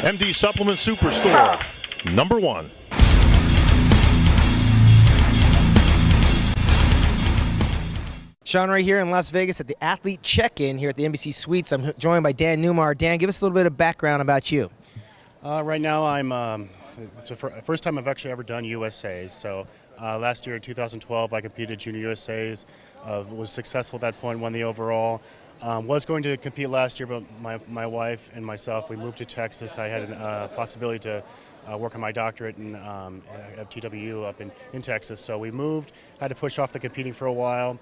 MD Supplement Superstore, #1. Sean Ray here in Las Vegas at the Athlete Check-In here at the Embassy Suites. I'm joined by Dan Newmire. Dan, give us a little bit of background about you. Right now, it's the first time I've actually ever done USAs. So last year in 2012, I competed Junior USAs, was successful at that point, won the overall. Was going to compete last year, but my wife and myself, we moved to Texas. I had a possibility to work on my doctorate at TWU up in Texas. So we moved, had to push off the competing for a while.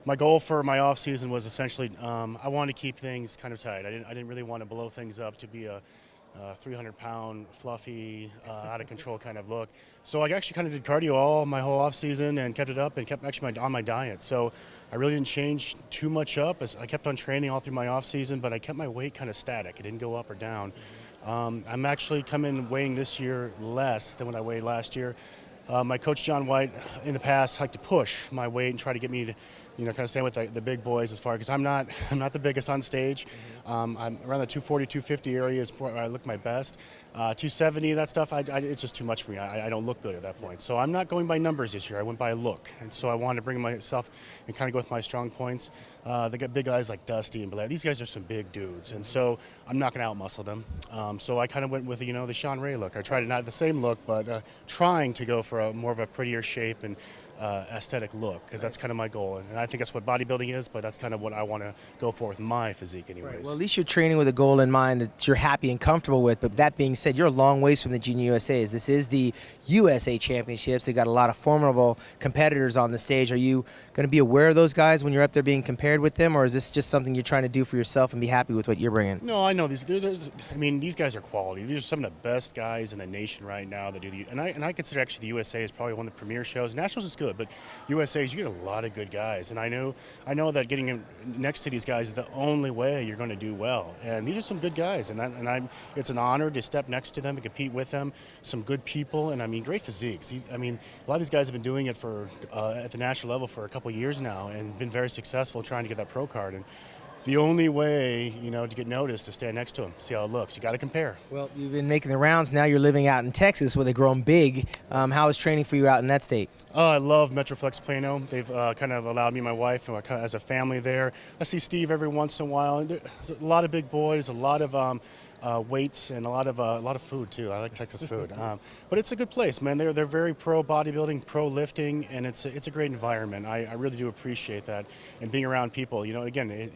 My goal for my off season was essentially I wanted to keep things kind of tight. I didn't really want to blow things up to be a 300-pound, fluffy, out of control kind of look. So I actually kind of did cardio all my whole off season and kept it up and kept actually on my diet. So I really didn't change too much up. I kept on training all through my off season, but I kept my weight kind of static. It didn't go up or down. I'm actually coming weighing this year less than what I weighed last year. My coach John White in the past liked to push my weight and try to get me to, kind of stay with the big boys as far, because I'm not the biggest on stage. I'm around the 240, 250 area is where I look my best. 270, that stuff, it's just too much for me. I don't look good at that point. So I'm not going by numbers this year. I went by look. And so I wanted to bring myself and kind of go with my strong points. They got big guys like Dusty and Blair. These guys are some big dudes. And so I'm not going to outmuscle them. So I kind of went with, the Sean Ray look. I tried not the same look, but trying to go for more of a prettier shape and aesthetic look, because that's kind of my goal. And I think that's what bodybuilding is, but that's kind of what I want to go for with my physique anyways. Right. Well, at least you're training with a goal in mind that you're happy and comfortable with. But that being said, you're a long ways from the Junior USAs. This is the USA Championships. They got a lot of formidable competitors on the stage. Are you going to be aware of those guys when you're up there being compared with them, or is this just something you're trying to do for yourself and be happy with what you're bringing? No, I know these guys are quality. These are some of the best guys in the nation right now that do and I consider actually the USA is probably one of the premier shows. Nationals is good, but USA's, you get a lot of good guys, and I know that getting next to these guys is the only way you're going to do well. And these are some good guys, and it's an honor to step next to them and compete with them. Some good people, and great physiques. A lot of these guys have been doing it for at the national level for a couple years now, and been very successful trying to get that pro card. And the only way, to get noticed is stand next to them, see how it looks. You got to compare. Well, you've been making the rounds. Now you're living out in Texas where they've grown big. How is training for you out in that state? I love Metroflex Plano. They've kind of allowed me and my wife as a family there. I see Steve every once in a while. There's a lot of big boys, a lot of weights, and a lot of food too. I like Texas food, but it's a good place, man. They're very pro bodybuilding, pro lifting, and it's a great environment. I really do appreciate that, and being around people. Again,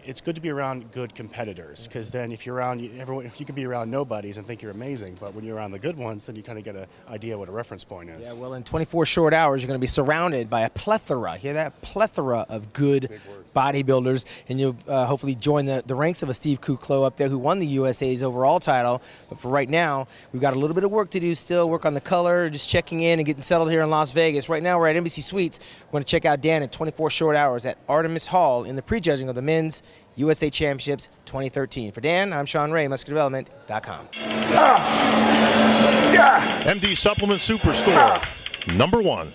it's good to be around good competitors, because then if you're around everyone, you can be around nobodies and think you're amazing, but when you're around the good ones, then you kind of get an idea what a reference point is. Yeah, well, in 24 short hours, you're going to be surrounded by a plethora. Hear that? Plethora of good bodybuilders, and you'll hopefully join the ranks of a Steve Kuclo up there who won the USA's overall title. But for right now, we've got a little bit of work to do still, work on the color, just checking in and getting settled here in Las Vegas. Right now, we're at Embassy Suites. We're going to check out Dan in 24 short hours at Artemis Hall in the prejudging of the Men's USA Championships 2013. For Dan, I'm Sean Ray, MuscularDevelopment.com. MD Supplement Superstore, #1.